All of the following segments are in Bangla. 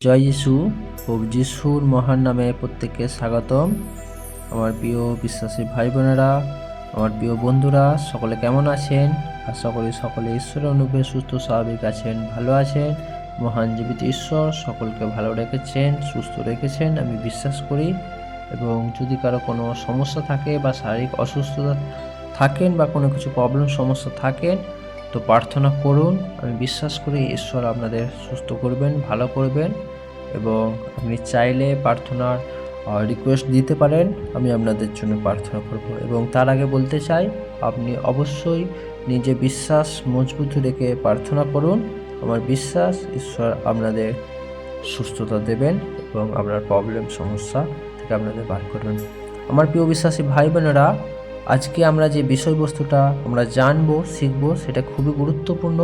জয় যিশু। প্রভু যিশুর মহান নামে প্রত্যেককে স্বাগতম। আমার প্রিয় বিশ্বাসী ভাই বোনেরা, আমার প্রিয় বন্ধুরা, সকলে কেমন আছেন? আশা করি সকলে ঈশ্বরের অনুগ্রহে সুস্থ স্বাভাবিক আছেন, ভালো আছেন। মহান জীবিত ঈশ্বর সকলকে ভালো রেখেছেন, সুস্থ রেখেছেন আমি বিশ্বাস করি। এবং যদি কারো কোনো সমস্যা থাকে বা শারীরিক অসুস্থতা থাকেন বা কোনো কিছু প্রবলেম সমস্যা থাকেন, তো প্রার্থনা করুন। আমি বিশ্বাস করি ঈশ্বর আপনাদের সুস্থ করবেন, ভালো করবেন। এবং আপনি চাইলে প্রার্থনার রিকোয়েস্ট দিতে পারেন, আমি আপনাদের জন্য প্রার্থনা করব। এবং তার আগে বলতে চাই, আপনি অবশ্যই নিজে বিশ্বাস মজবুত রেখে প্রার্থনা করুন। আমার বিশ্বাস ঈশ্বর আপনাদের সুস্থতা দেবেন এবং আপনার প্রবলেম সমস্যা থেকে আপনাদের বার করবেন। আমার প্রিয় বিশ্বাসী ভাই বোনেরা, আজকে আমরা যে বিষয়বস্তুটা আমরা জানবো, শিখবো, সেটা খুবই গুরুত্বপূর্ণ,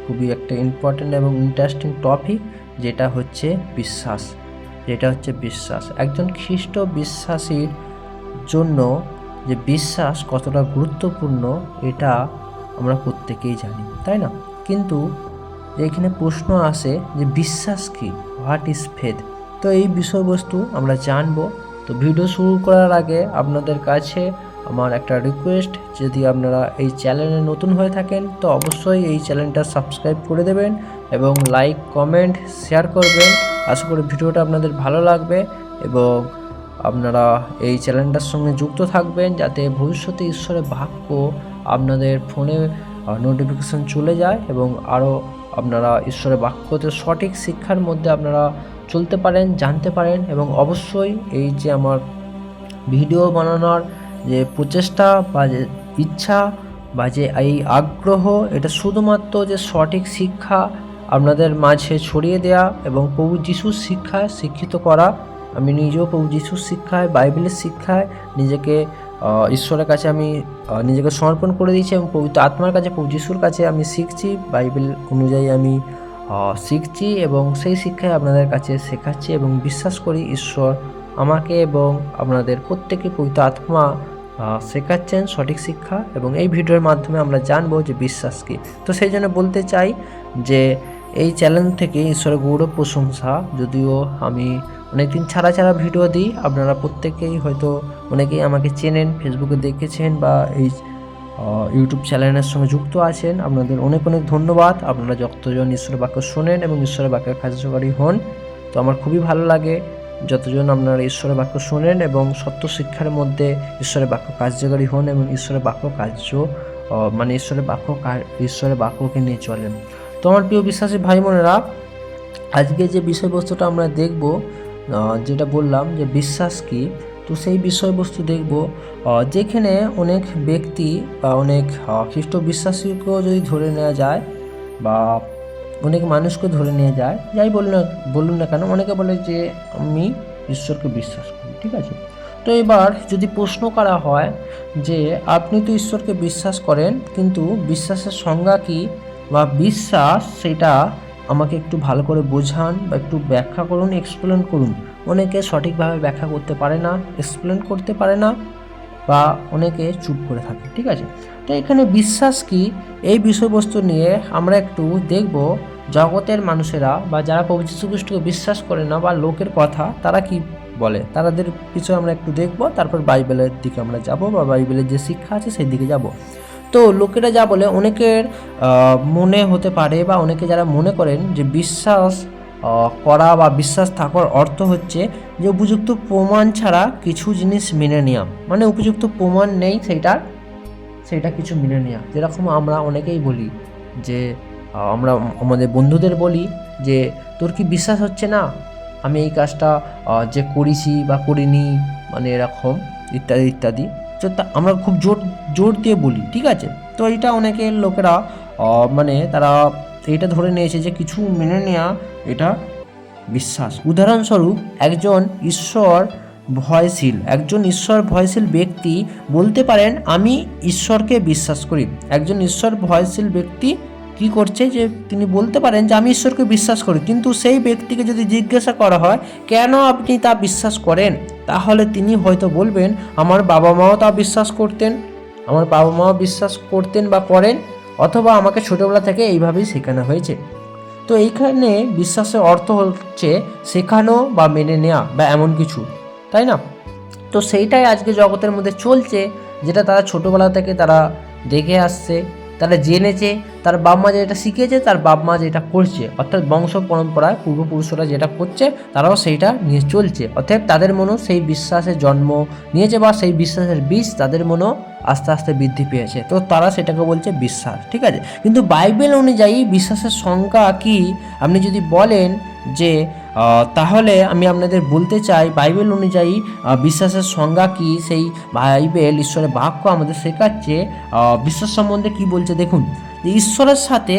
খুবই একটা ইম্পর্ট্যান্ট এবং ইন্টারেস্টিং টপিক, যেটা হচ্ছে বিশ্বাস। একজন খ্রিস্ট বিশ্বাসীর জন্য যে বিশ্বাস কতটা গুরুত্বপূর্ণ, এটা আমরা প্রত্যেকেই জানি, তাই না? কিন্তু এখানে প্রশ্ন আসে যে বিশ্বাস কি, হোয়াট ইজ ফেথ? তো এই বিষয়বস্তু আমরা জানবো। তো ভিডিও শুরু করার আগে আপনাদের কাছে আমার একটা রিকোয়েস্ট, যদি আপনারা এই চ্যানেলে নতুন হয়ে থাকেন তো অবশ্যই এই চ্যানেলটা সাবস্ক্রাইব করে দেবেন এবং লাইক, কমেন্ট, শেয়ার করবেন। আশা করি ভিডিওটা আপনাদের ভালো লাগবে এবং আপনারা এই চ্যানেলটার সঙ্গে যুক্ত থাকবেন, যাতে ভবিষ্যতে ঈশ্বরের বাক্য আপনাদের ফোনে নোটিফিকেশান চলে যায় এবং আরও আপনারা ঈশ্বরের বাক্যতে সঠিক শিক্ষার মধ্যে আপনারা চলতে পারেন, জানতে পারেন। এবং অবশ্যই এই যে আমার ভিডিও বানানোর যে প্রচেষ্টা বা যে ইচ্ছা বা যে এই আগ্রহ, এটা শুধুমাত্র যে সঠিক শিক্ষা আপনাদের মাঝে ছড়িয়ে দেয়া এবং প্রভু যিশুর শিক্ষায় শিক্ষিত করা। আমি নিজেও প্রভু যিশুর শিক্ষায়, বাইবেলের শিক্ষায় নিজেকে ঈশ্বরের কাছে আমি নিজেকে সমর্পণ করে দিয়েছি এবং পবিত্র আত্মার কাছে, প্রভু যিশুর কাছে আমি শিখছি, বাইবেল অনুযায়ী আমি শিখছি এবং সেই শিক্ষায় আপনাদের কাছে শেখাচ্ছি। এবং বিশ্বাস করি ঈশ্বর আমাকে এবং আপনাদের প্রত্যেকে পবিত্র আত্মা শেখাচ্ছেন সঠিক শিক্ষা। এবং এই ভিডিওর মাধ্যমে আমরা জানবো যে বিশ্বাস কী। তো সেই জন্য বলতে চাই যে এই চ্যানেল থেকে ঈশ্বরের গৌরব প্রশংসা। যদিও আমি অনেকদিন ছাড়া ভিডিও দিই, আপনারা প্রত্যেকেই হয়তো অনেকেই আমাকে চেনেন, ফেসবুকে দেখেছেন বা এই ইউটিউব চ্যানেলের সঙ্গে যুক্ত আছেন। আপনাদের অনেক ধন্যবাদ। আপনারা যতজন ঈশ্বরের বাক্য শোনেন এবং ঈশ্বরের বাক্যের কার্যকারী হন, তো আমার খুবই ভালো লাগে যতজন আপনারা ঈশ্বরের বাক্য শোনেন এবং সত্য শিক্ষার মধ্যে ঈশ্বরের বাক্য কার্যকারী হন এবং ঈশ্বরের বাক্য মানে ঈশ্বরের বাক্যকে নিয়ে চলেন। তো আমার প্রিয় বিশ্বাসী ভাই বোনেরা, আজকে যে বিষয়বস্তুটা আমরা দেখব, যেটা বললাম যে বিশ্বাস কি, তো সেই বিষয়বস্তু দেখব যেখানে অনেক ব্যক্তি বা অনেক খ্রিস্ট বিশ্বাসীকেও যদি ধরে নেওয়া যায় বা অনেক মানুষকে ধরে নিয়ে যায়, যাই বলুন না কেন, অনেকে বলে যে আমি ঈশ্বরকে বিশ্বাস করি, ঠিক আছে। তো এবার যদি প্রশ্ন করা হয় যে আপনি তো ঈশ্বরকে বিশ্বাস করেন, কিন্তু বিশ্বাসের সংজ্ঞা কী বা বিশ্বাস, সেটা আমাকে একটু ভালো করে বোঝান বা একটু ব্যাখ্যা করুন, এক্সপ্লেন করুন। অনেকে সঠিকভাবে ব্যাখ্যা করতে পারে না, এক্সপ্লেন করতে পারে না, বা অনেকে চুপ করে থাকে, ঠিক আছে। তো এখানে বিশ্বাস কি, এই বিষয়বস্তু নিয়ে আমরা একটু দেখব। জগতের মানুষেরা বা যারা প্রভু যীশু খ্রিস্টকে বিশ্বাস করে না বা লোকের কথা তারা কি বলে, তাদের বিষয়ে আমরা একটু দেখব। তারপর বাইবেলের দিকে আমরা যাব বা বাইবেলের যে শিক্ষা আছে সেই দিকে যাব। তো লোকেরা যা বলে, অনেকের মনে হতে পারে বা অনেকে যারা মনে করেন যে বিশ্বাস করা বা বিশ্বাস থাকার অর্থ হচ্ছে যে উপযুক্ত প্রমাণ ছাড়া কিছু জিনিস মেনে নেওয়া, মানে উপযুক্ত প্রমাণ নেই সেটা কিছু মেনে নেওয়া। যেরকম আমরা অনেকেই বলি যে আমরা আমাদের বন্ধুদের বলি যে তোর কি বিশ্বাস হচ্ছে না আমি এই কাজটা যে করেছি বা করিনি, মানে এরকম ইত্যাদি ইত্যাদি। তো আমরা খুব জোর দিয়ে বলি, ঠিক আছে। তো এটা অনেকের লোকেরা মানে তারা এটা ধরে নিয়েছে যে কিছু মেনে নেওয়া এটা বিশ্বাস। উদাহরণস্বরূপ একজন ঈশ্বর ভয়শীল ব্যক্তি বলতে পারেন আমি ঈশ্বরকে বিশ্বাস করি। একজন ঈশ্বর ভয়শীল ব্যক্তি কি করছে, যে তিনি বলতে পারেন যে আমি ঈশ্বরকে বিশ্বাস করি, কিন্তু সেই ব্যক্তিকে যদি জিজ্ঞাসা করা হয় কেন আপনি তা বিশ্বাস করেন, তাহলে তিনি হয়তো বলবেন আমার বাবা মাও তা বিশ্বাস করতেন বা করেন, অথবা আমাকে ছোটোবেলা থেকে এইভাবেই শেখানো হয়েছে। তো এইখানে বিশ্বাসের অর্থ হচ্ছে শেখানো বা মেনে নেওয়া বা এমন কিছু, তাই না? তো সেইটাই আজকে জগতের মধ্যে চলছে, যেটা তারা ছোটোবেলা থেকে তারা দেখে আসছে, তারা জেনেছে, তার বাপ মা যেটা শিখেছে, তার বাপ মা যেটা করছে, অর্থাৎ বংশ পরম্পরায় পূর্বপুরুষরা যেটা করছে তারাও সেইটা নিয়ে চলছে। অর্থাৎ তাদের মনও সেই বিশ্বাসের জন্ম নিয়েছে বা সেই বিশ্বাসের বীজ তাদের মনও আস্তে আস্তে বৃদ্ধি পেয়েছে, তো তারা সেটাকে বলছে বিশ্বাস, ঠিক আছে? কিন্তু বাইবেল অনুযায়ী বিশ্বাসের সংজ্ঞা কি আপনি যদি বলেন যে তাহলে আমি আপনাদের বলতে চাই বাইবেল অনুযায়ী বিশ্বাসের সংজ্ঞা কি, সেই বাইবেল ঈশ্বরের বাক্য আমাদের শেখাচ্ছে বিশ্বাস সম্বন্ধে কি বলছে। দেখুন, যে ঈশ্বরের সাথে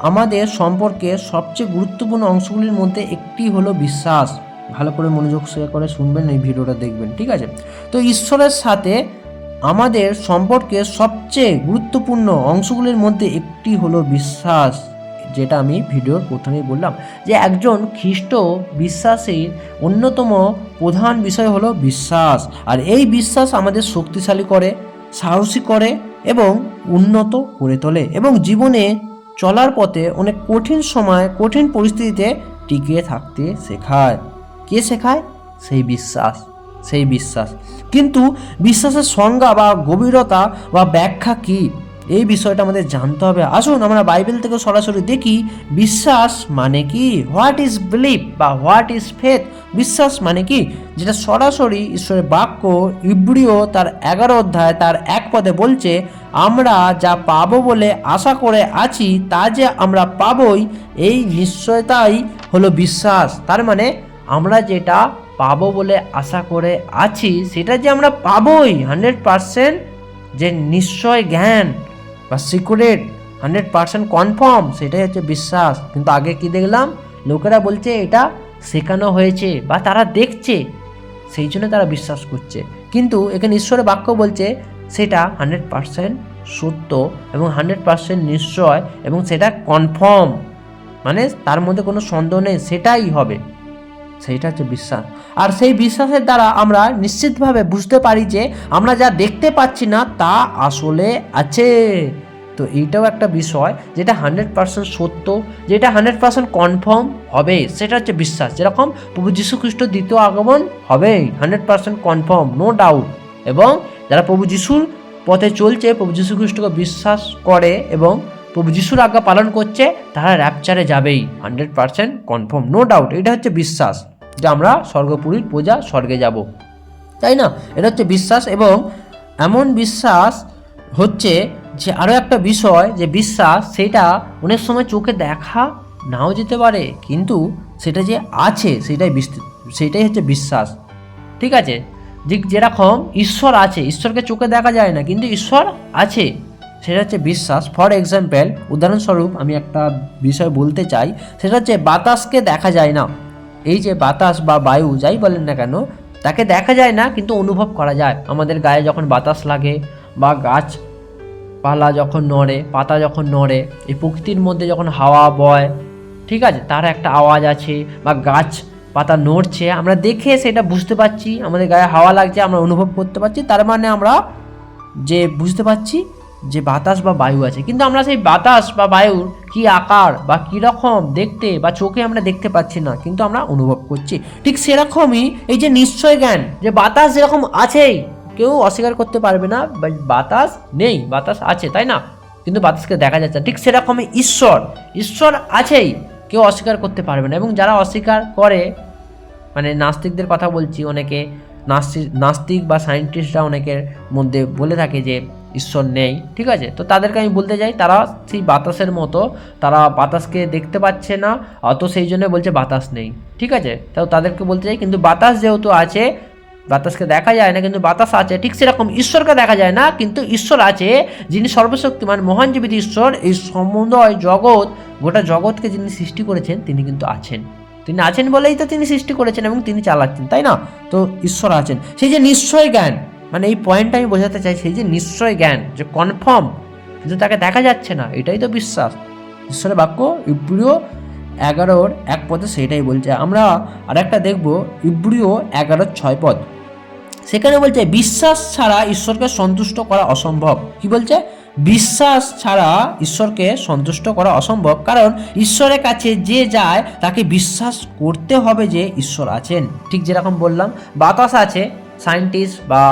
আমাদের সম্পর্কে সবচেয়ে গুরুত্বপূর্ণ অংশগুলির মধ্যে একটি হলো বিশ্বাস। ভালো করে মনোযোগ করে শুনবেন, এই ভিডিওটা দেখবেন, ঠিক আছে? তো ঈশ্বরের সাথে আমাদের সম্পর্কে সবচেয়ে গুরুত্বপূর্ণ অংশগুলির মধ্যে একটি হলো বিশ্বাস, যেটা আমি ভিডিওর প্রথমেই বললাম যে একজন খ্রিস্ট বিশ্বাসীর অন্যতম প্রধান বিষয় হলো বিশ্বাস। আর এই বিশ্বাস আমাদের শক্তিশালী করে, সাহসী করে এবং উন্নত করে তোলে এবং জীবনে চলার পথে অনেক কঠিন সময়, কঠিন পরিস্থিতিতে টিকে থাকতে শেখায়। কে শেখায়? সেই বিশ্বাস, সেই বিশ্বাস। কিন্তু বিশ্বাসের সংজ্ঞা বা গভীরতা বা ব্যাখ্যা কি, এই বিষয়টা আমাদের জানতে হবে। আসুন আমরা বাইবেল থেকে সরাসরি দেখি বিশ্বাস মানে কি, হোয়াট ইজ বিলিভ বা হোয়াট ইজ ফেথ। বিশ্বাস মানে কি, যেটা সরাসরি ঈশ্বরের বাক্য ইব্রিয় তার 11 অধ্যায় তার 1 পদে বলছে, আমরা যা পাবো বলে আশা করে আছি তা যে আমরা পাবোই, এই নিশ্চয়তাই হলো বিশ্বাস। তার মানে আমরা যেটা পাবো বলে আশা করে আছি সেটা যে আমরা পাবোই 100%, যে নিশ্চয় জ্ঞান বা সিক্রেট 100% কনফার্ম, সেটাই হচ্ছে বিশ্বাস। কিন্তু আগে কি দেখলাম, লোকেরা বলছে এটা শেখানো হয়েছে বা তারা দেখছে, সেই জন্য তারা বিশ্বাস করছে। কিন্তু এখানে ঈশ্বরের বাক্য বলছে সেটা 100% সত্য এবং 100% নিশ্চয় এবং সেটা কনফার্ম, মানে তার মধ্যে কোনো সন্দেহ নেই, সেটাই হবে। সেইটা হচ্ছে বিশ্বাস। আর সেই বিশ্বাসের দ্বারা আমরা নিশ্চিতভাবে বুঝতে পারি যে আমরা যা দেখতে পাচ্ছি না তা আসলে আছে। তো এইটাও একটা বিষয় যেটা 100% সত্য, যেটা 100% কনফার্ম হবে, সেটা হচ্ছে বিশ্বাস। যেরকম প্রভু যীশু খ্রিস্ট দ্বিতীয় আগমন হবেই, 100% কনফার্ম, নো ডাউট। এবং যারা প্রভু যীশুর পথে চলছে, প্রভু যীশু খ্রিস্টকে বিশ্বাস করে এবং প্রভু যীশুর আজ্ঞা পালন করছে, তারা র্যাপচারে যাবেই, 100% কনফার্ম, নো ডাউট। এটা হচ্ছে বিশ্বাস, যে আমরা স্বর্গপুরীর প্রজা, স্বর্গে যাব, তাই না? এটা হচ্ছে বিশ্বাস। এবং এমন বিশ্বাস হচ্ছে যে আরও একটা বিষয়, যে বিশ্বাস সেটা অনেক সময় চোখে দেখা নাও যেতে পারে, কিন্তু সেটা যে আছে সেটাই হচ্ছে বিশ্বাস, ঠিক আছে? যেরকম ঈশ্বর আছে, ঈশ্বরকে চোখে দেখা যায় না কিন্তু ঈশ্বর আছে, সেটা হচ্ছে বিশ্বাস। ফর এক্সাম্পল, উদাহরণস্বরূপ আমি একটা বিষয় বলতে চাই, সেটা হচ্ছে বাতাসকে দেখা যায় না। এই যে বাতাস বা বায়ু যাই বলেন না কেন, তাকে দেখা যায় না কিন্তু অনুভব করা যায়। আমাদের গায়ে যখন বাতাস লাগে বা গাছপালা যখন নড়ে, পাতা যখন নড়ে, এই প্রকৃতির মধ্যে যখন হাওয়া বয়, ঠিক আছে, তার একটা আওয়াজ আছে, বা গাছ পাতা নড়ছে, আমরা দেখে সেটা বুঝতে পারছি, আমাদের গায়ে হাওয়া লাগছে, আমরা অনুভব করতে পারছি, তার মানে আমরা যে বুঝতে পারছি যে বাতাস বা বায়ু আছে। কিন্তু আমরা সেই বাতাস বা বায়ুর কি আকার বা কীরকম দেখতে বা চোখে আমরা দেখতে পাচ্ছি না, কিন্তু আমরা অনুভব করছি। ঠিক সেরকমই এই যে নিশ্চয় জ্ঞান, যে বাতাস যেরকম আছেই, কেউ অস্বীকার করতে পারবে না বাতাস নেই, বাতাস আছে, তাই না? কিন্তু বাতাসকে দেখা যাচ্ছে। ঠিক সেরকমই ঈশ্বর আছেই, কেউ অস্বীকার করতে পারবে না। এবং যারা অস্বীকার করে, মানে নাস্তিকদের কথা বলছি, অনেকে নাস্তিক বা সায়েন্টিস্টরা অনেকের মধ্যে বলে থাকে যে ঈশ্বর নেই, ঠিক আছে? তো তাদেরকে আমি বলতে চাই, তারা সেই বাতাসের মতো, তারা বাতাসকে দেখতে পাচ্ছে না, অত সেই জন্য বলছে বাতাস নেই, ঠিক আছে? তাও তাদেরকে বলতে চাই, কিন্তু বাতাস যেহেতু আছে, বাতাসকে দেখা যায় না কিন্তু বাতাস আছে, ঠিক সেরকম ঈশ্বরকে দেখা যায় না কিন্তু ঈশ্বর আছে, যিনি সর্বশক্তিমান মহান জীবিত ঈশ্বর, এই সমুদয় জগৎ, গোটা জগৎকে যিনি সৃষ্টি করেছেন, তিনি কিন্তু আছেন। তিনি আছেন বলেই তো তিনি সৃষ্টি করেছেন এবং তিনি চালাচ্ছেন, তাই না? তো ঈশ্বর আছেন। সেই যে নিশ্চয় জ্ঞান, মানে এই পয়েন্টটা আমি বোঝাতে চাই, সেই যে নিশ্চয় জ্ঞান, যে কনফার্ম, কিন্তু তাকে দেখা যাচ্ছে না, এটাই তো বিশ্বাস। ঈশ্বরের বাক্য ইব্রিয় 11:1 পদে সেইটাই বলছে। আমরা আর একটা দেখবো, ইব্রিয় 11:6 পদ, সেখানে বলছে বিশ্বাস ছাড়া ঈশ্বরকে সন্তুষ্ট করা অসম্ভব। কি বলছে? বিশ্বাস ছাড়া ঈশ্বরকে সন্তুষ্ট করা অসম্ভব, কারণ ঈশ্বরের কাছে যে যায় তাকে বিশ্বাস করতে হবে যে ঈশ্বর আছেন। ঠিক যেরকম বললাম, বাতাস আছে, সায়েন্টিস্ট বা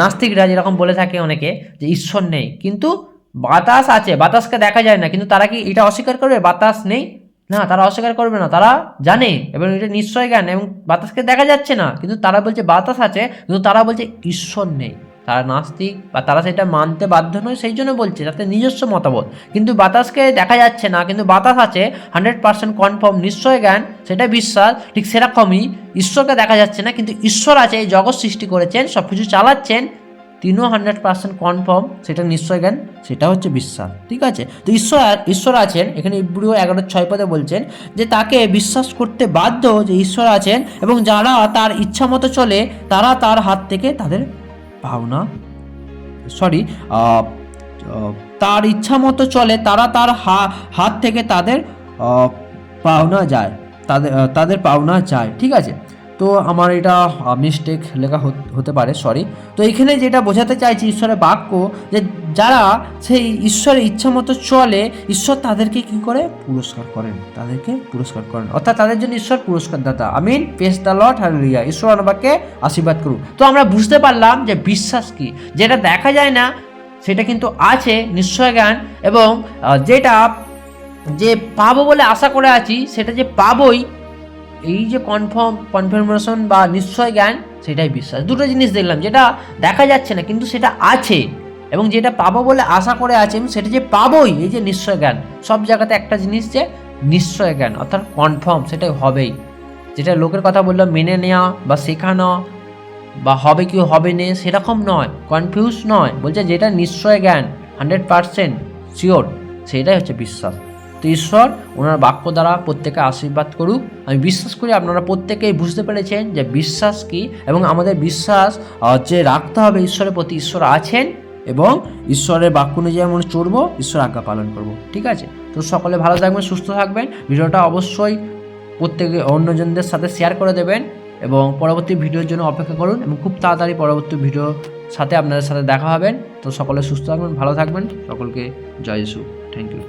নাস্তিকরা যেরকম বলে থাকে অনেকে যে ঈশ্বর নেই, কিন্তু বাতাস আছে, বাতাসকে দেখা যায় না, কিন্তু তারা কি এটা অস্বীকার করবে বাতাস নেই? না, তারা অস্বীকার করবে না, তারা জানে এবং এটা নিশ্চয় জ্ঞান, এবং বাতাসকে দেখা যাচ্ছে না কিন্তু তারা বলছে বাতাস আছে, কিন্তু তারা বলছে ঈশ্বর নেই। তারা নাস্তিক বা তারা সেটা মানতে বাধ্য নয়, সেই জন্য বলছে তাদের নিজস্ব মতামত। কিন্তু বাতাসকে দেখা যাচ্ছে না কিন্তু বাতাস আছে, 100% কনফার্ম, নিশ্চয় জ্ঞান, সেটা বিশ্বাস। ঠিক সেরকমই ঈশ্বরকে দেখা যাচ্ছে না কিন্তু ঈশ্বর আছে, এই জগৎ সৃষ্টি করেছেন, সব কিছু চালাচ্ছেন, তিনিও 100% কনফার্ম, সেটা নিশ্চয় জ্ঞান, সেটা হচ্ছে বিশ্বাস। ঠিক আছে, তো ঈশ্বর আছেন, এখানে ইব্রিয় 11:6 বলছেন যে তাকে বিশ্বাস করতে বাধ্য যে ঈশ্বর আছেন, এবং যারা তার ইচ্ছা মতো চলে তারা তার হাত থেকে তাদের পাওনা তার ইচ্ছা মতো চলে তারা তার হাত থেকে তাদের পাওনা যায়, তাদের পাওনা যায়। ঠিক আছে, তো আমার এটা মিস্টেক লেখা হতে পারে, সরি। তো এখানে যেটা বোঝাতে চাইছি ঈশ্বরের বাক্য, যে যারা সেই ঈশ্বরের ইচ্ছা মতো চলে, ঈশ্বর তাদেরকে কি করে পুরস্কার করেন, অর্থাৎ তাদের জন্য ঈশ্বর পুরস্কার দাতা। আমিন, প্রেজ দ্য লর্ড, হালেলুয়া। ঈশ্বর আমাকে আশীর্বাদ করুন। তো আমরা বুঝতে পারলাম যে বিশ্বাস কি, যেটা দেখা যায় না সেটা কিন্তু আছে, নিশ্চয় জ্ঞান, এবং যেটা যে পাবো বলে আশা করে আছি সেটা যে পাবোই, এই যে কনফার্মেশন বা নিশ্চয় জ্ঞান, সেটাই বিশ্বাস। দুটো জিনিস দেখলাম, যেটা দেখা যাচ্ছে না কিন্তু সেটা আছে, এবং যেটা পাবো বলে আশা করে আছে এবং সেটা যে পাবোই, এই যে নিশ্চয় জ্ঞান। সব জায়গাতে একটা জিনিস যে নিশ্চয় জ্ঞান, অর্থাৎ কনফার্ম, সেটাই হবেই। যেটা লোকের কথা বললাম, মেনে নেওয়া বা শেখানো বা হবে কি হবে না সেরকম নয়, কনফিউজ নয়, বলছে যেটা নিশ্চয় জ্ঞান, 100% শিওর, সেটাই হচ্ছে বিশ্বাস। তো ঈশ্বর ওনার বাক্য দ্বারা প্রত্যেকে আশীর্বাদ করুক। আমি বিশ্বাস করি আপনারা প্রত্যেকেই বুঝতে পেরেছেন যে বিশ্বাস কি, এবং আমাদের বিশ্বাস যে রাখতে হবে ঈশ্বরের প্রতি, ঈশ্বর আছেন, এবং ঈশ্বরের বাক্য অনুযায়ী আমরা চলবো, ঈশ্বর আজ্ঞা পালন করব। ঠিক আছে, তো সকলে ভালো থাকবেন, সুস্থ থাকবেন। ভিডিওটা অবশ্যই প্রত্যেকে অন্যজনদের সাথে শেয়ার করে দেবেন, এবং পরবর্তী ভিডিওর জন্য অপেক্ষা করুন, এবং খুব তাড়াতাড়ি পরবর্তী ভিডিওর সাথে আপনাদের সাথে দেখা হবেন। তো সকলে সুস্থ থাকবেন, ভালো থাকবেন, সকলকে জয় যিশু। Thank you.